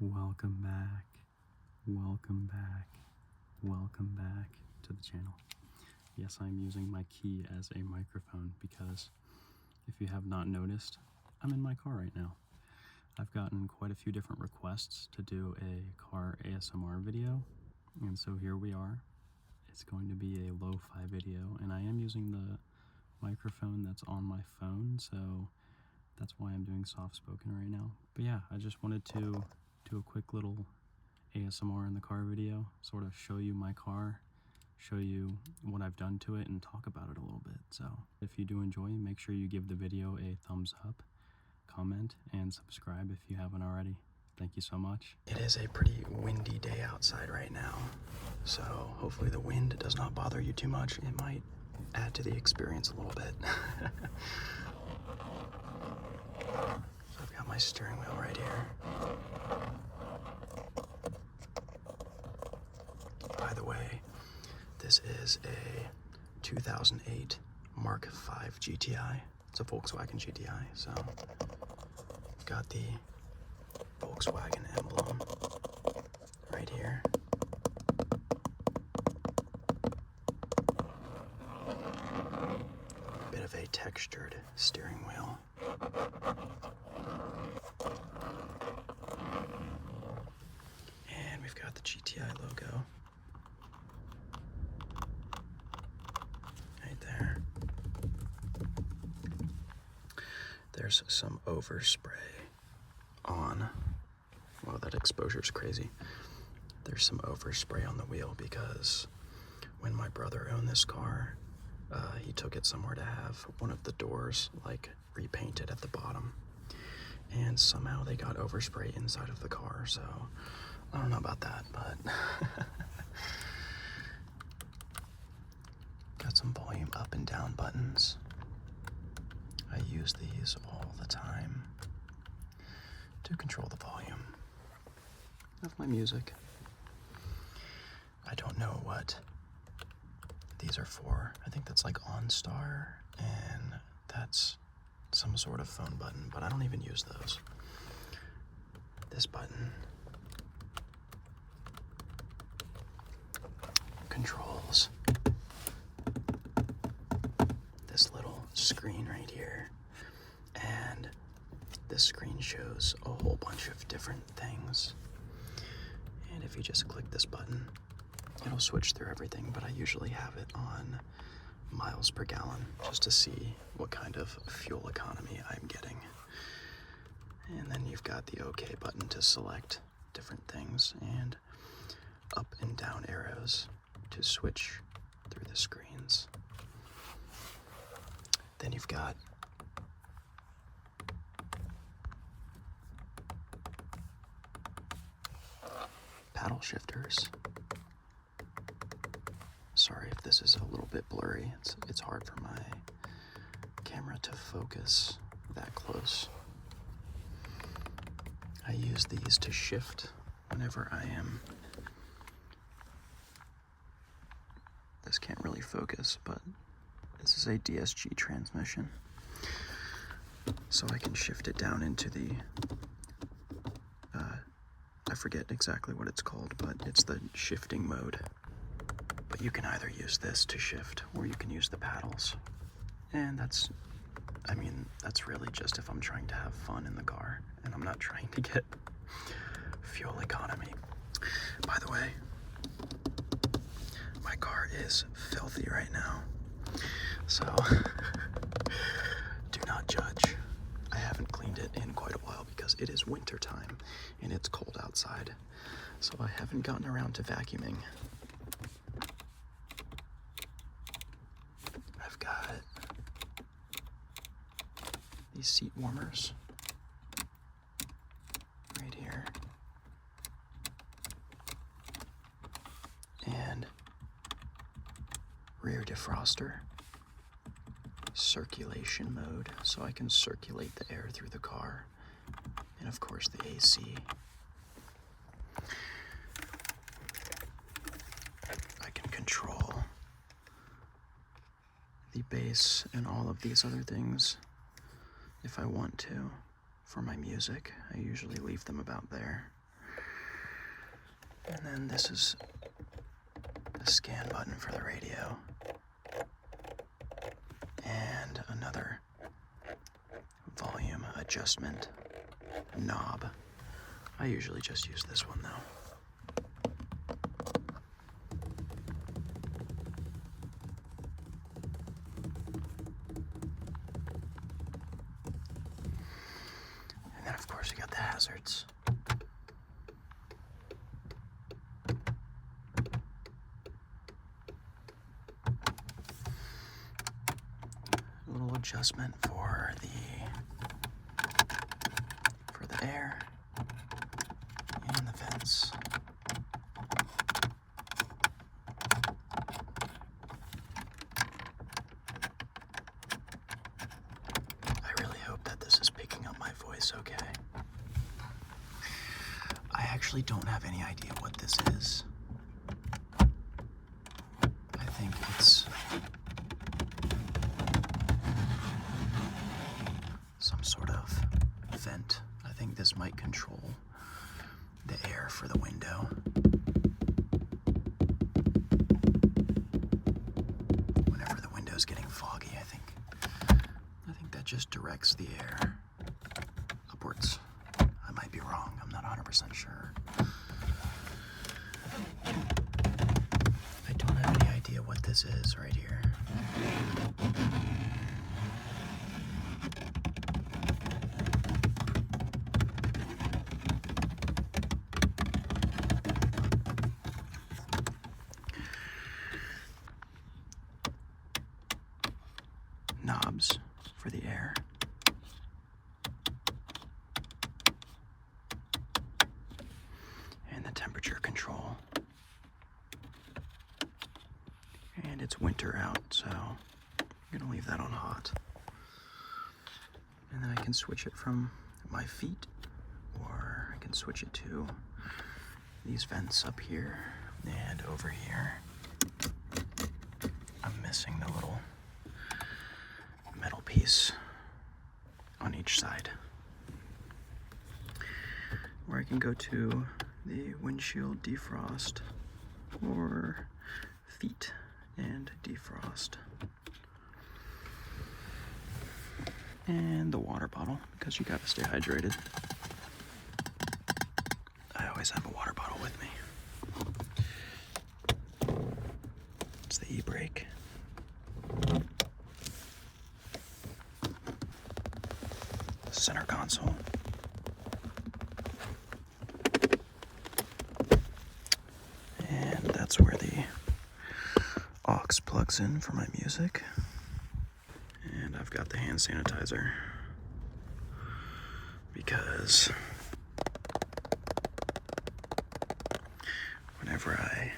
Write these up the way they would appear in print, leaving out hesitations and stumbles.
Welcome back, welcome back, welcome back to the channel. Yes, I'm using my key as a microphone because if you have not noticed, I'm in my car right now. I've gotten quite a few different requests to do a car ASMR video, and so here we are. It's going to be a lo-fi video, and I am using the microphone that's on my phone, so that's why I'm doing soft-spoken right now. But yeah, I just wanted to do a quick little ASMR in the car video, sort of show you my car, show you what I've done to it, and talk about it a little bit. So if you do enjoy, make sure you give the video a thumbs up, comment, and subscribe if you haven't already. Thank you so much. It is a pretty windy day outside right now, so hopefully the wind does not bother you too much. It might add to the experience a little bit. So I've got my steering wheel right here. By the way, this is a 2008 Mark V GTI. It's a Volkswagen GTI, so I've got the Volkswagen emblem right here. Bit of a textured steering wheel. And we've got the GTI logo right there. There's some overspray on, well, that exposure's crazy. There's some overspray on the wheel because when my brother owned this car, he took it somewhere to have one of the doors like repainted at the bottom, and somehow they got overspray inside of the car, so I don't know about that, but got some volume up and down buttons. I use these all the time to control the volume of my music. I don't know what these are for. I think that's like OnStar, and that's some sort of phone button, but I don't even use those. This button controls this little screen right here, and this screen shows a whole bunch of different things, and if you just click this button, it'll switch through everything, but I usually have it on miles per gallon just to see what kind of fuel economy I'm getting. And then you've got the OK button to select different things, and up and down arrows to switch through the screens. Then you've got paddle shifters. Sorry if this is a little bit blurry. It's hard for my camera to focus that close. I use these to shift whenever I am. This can't really focus, but this is a DSG transmission, so I can shift it down into the, I forget exactly what it's called, but it's the shifting mode. But you can either use this to shift, or you can use the paddles. And that's really just if I'm trying to have fun in the car, and I'm not trying to get fuel economy. By the way, my car is filthy right now, so do not judge. I haven't cleaned it in quite a while because it is winter time and it's cold outside, so I haven't gotten around to vacuuming. I've got these seat warmers right here, and rear defroster, circulation mode, so I can circulate the air through the car, and of course the AC. I can control the bass and all of these other things if I want to. For my music, I usually leave them about there. And then this is the scan button for the radio. And another volume adjustment knob. I usually just use this one though. And then of course you got the hazards. A little adjustment for the air and the vents. I really hope that this is picking up my voice okay. I actually don't have any idea what this is. I think it's some sort of vent. I think this might control the air for the window. Whenever the window's getting foggy, I think that just directs the air upwards. I might be wrong, I'm not 100% sure. I don't have any idea what this is right here. Knobs for the air. And the temperature control. And it's winter out, so I'm gonna leave that on hot. And then I can switch it from my feet, or I can switch it to these vents up here and over here. I'm missing the little metal piece on each side, where I can go to the windshield defrost or feet and defrost, and the water bottle, because you gotta stay hydrated. I always have a water bottle with me. It's the e-brake. Center console. And that's where the aux plugs in for my music. And I've got the hand sanitizer because whenever I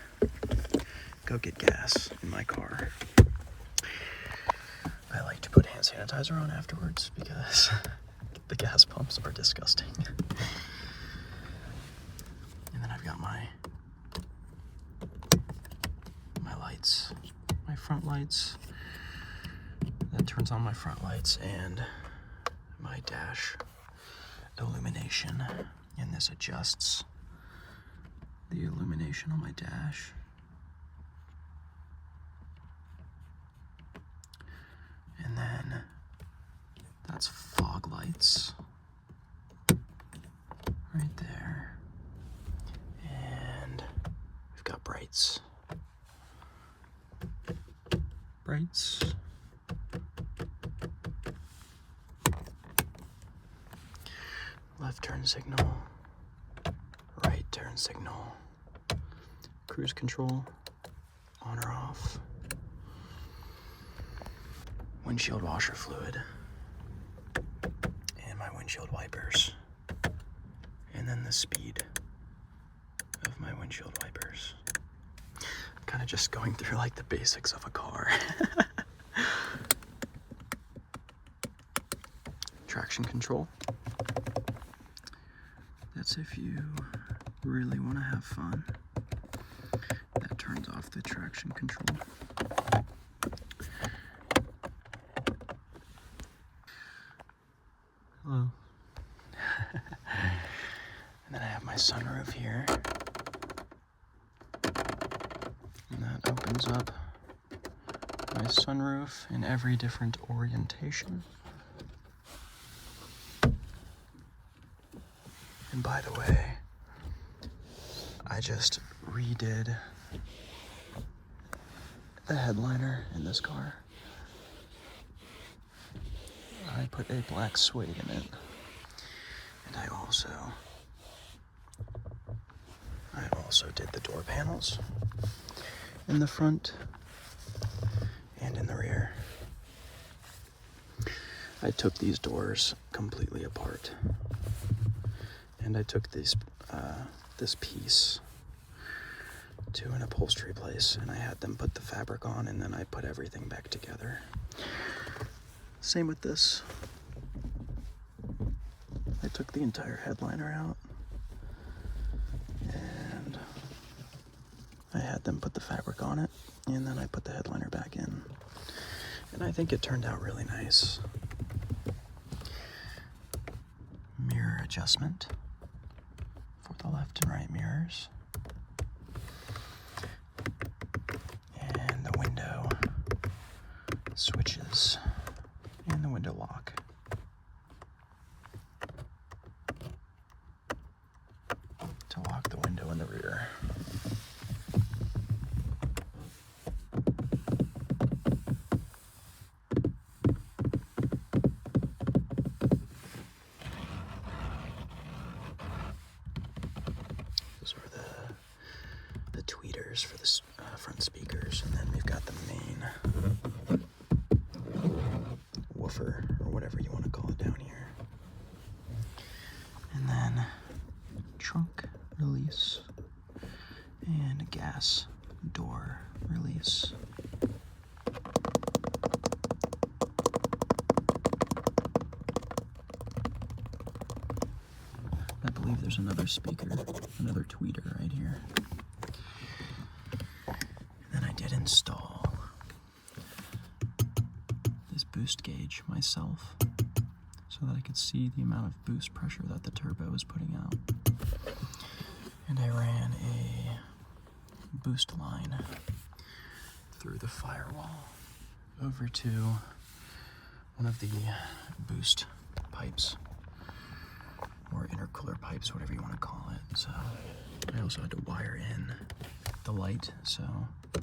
go get gas in my car, I like to put hand sanitizer on afterwards because the gas pumps are disgusting. And then I've got my lights, my front lights. That turns on my front lights and my dash illumination. And this adjusts the illumination on my dash. And then that's fog lights right there. And we've got brights. Left turn signal, right turn signal, cruise control, on or off, windshield washer fluid, and my windshield wipers, and then the speed of my windshield wipers. I'm kind of just going through like the basics of a car. Traction control. That's if you really want to have fun. That turns off the traction control. Hello. And then I have my sunroof here. Opens up my sunroof in every different orientation. And by the way, I just redid the headliner in this car. I put a black suede in it. And I also did the door panels in the front and in the rear. I took these doors completely apart, and I took this piece to an upholstery place, and I had them put the fabric on, and then I put everything back together. Same with this. I took the entire headliner out, and I had them put the fabric on it, and then I put the headliner back in. And I think it turned out really nice. Mirror adjustment for the left and right mirrors. And the window switches and the window lock. To lock the window in the rear. Those are the tweeters for the front speakers, and then we've got the main woofer, or whatever you want to call it, down here. And then trunk release and gas door release. I believe there's another speaker, another tweeter right here. And then I did install this boost gauge myself so that I could see the amount of boost pressure that the turbo is putting out. And I ran a boost line through the firewall over to one of the boost pipes, or intercooler pipes, whatever you want to call it. So I also had to wire in the light, so I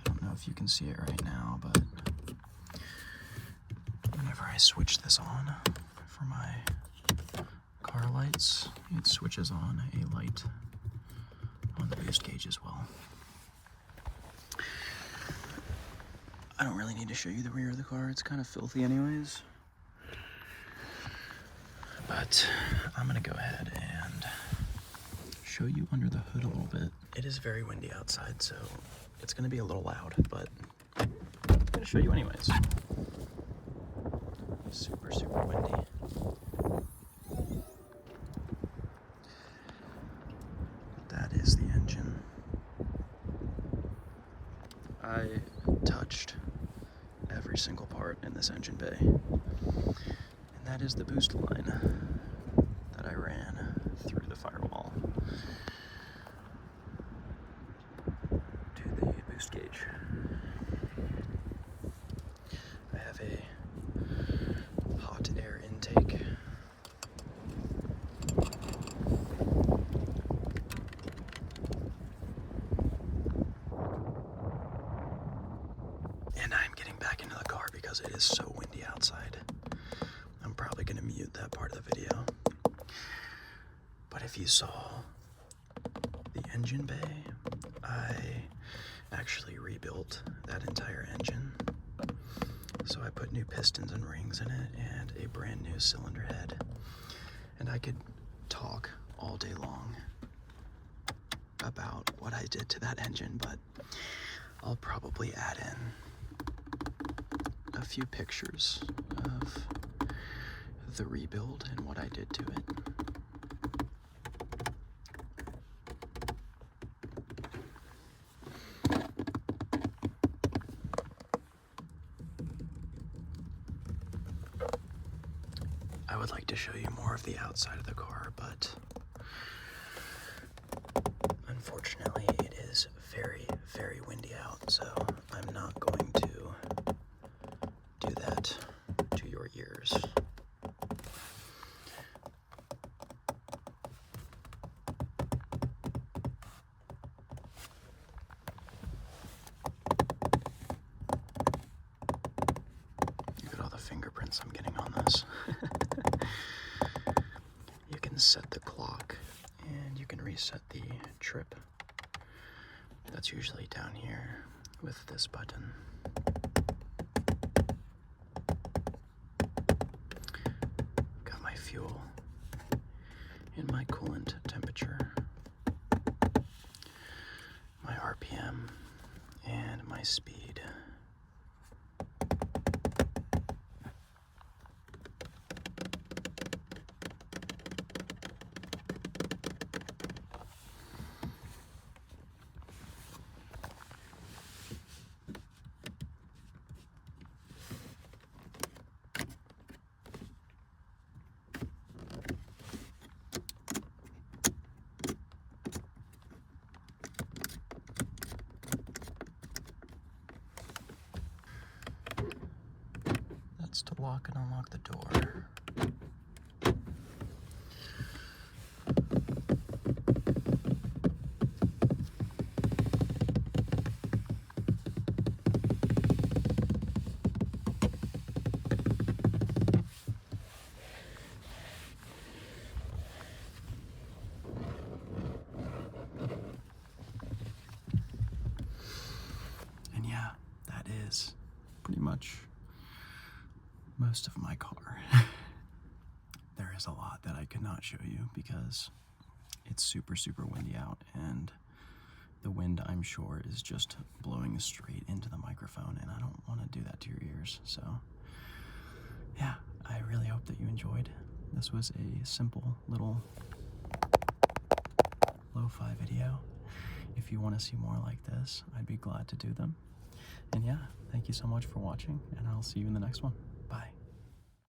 don't know if you can see it right now, but whenever I switch this on for my car lights, it switches on a light on the boost gauge as well. I don't really need to show you the rear of the car, it's kind of filthy anyways. But I'm gonna go ahead and show you under the hood a little bit. It is very windy outside, so it's gonna be a little loud, but I'm gonna show you anyways. Super, super windy. That is the engine. I touched every single part in this engine bay. And that is the boost line that I ran through the firewall to the boost gauge. I have a hot air intake. And I'm getting back into the car because it is so windy outside. I'm probably going to mute that part of the video. But if you saw the engine bay, I actually rebuilt that entire engine. So I put new pistons and rings in it and a brand new cylinder head. And I could talk all day long about what I did to that engine, but I'll probably add in a few pictures of the rebuild and what I did to it. I would like to show you more of the outside of the car, but Unfortunately, it is very, very windy out, so I'm not going to do that to your ears. Look at all the fingerprints I'm getting on this. You can set the clock and you can reset the trip. That's usually down here with this button. Got my fuel and my coolant temperature, my RPM, and my speed. That's to lock and unlock the door. And yeah, that is pretty much most of my car. There is a lot that I could not show you because it's super, super windy out, and the wind, I'm sure, is just blowing straight into the microphone, and I don't want to do that to your ears. So yeah, I really hope that you enjoyed. This was a simple little lo-fi video. If you want to see more like this, I'd be glad to do them. And yeah, thank you so much for watching, and I'll see you in the next one.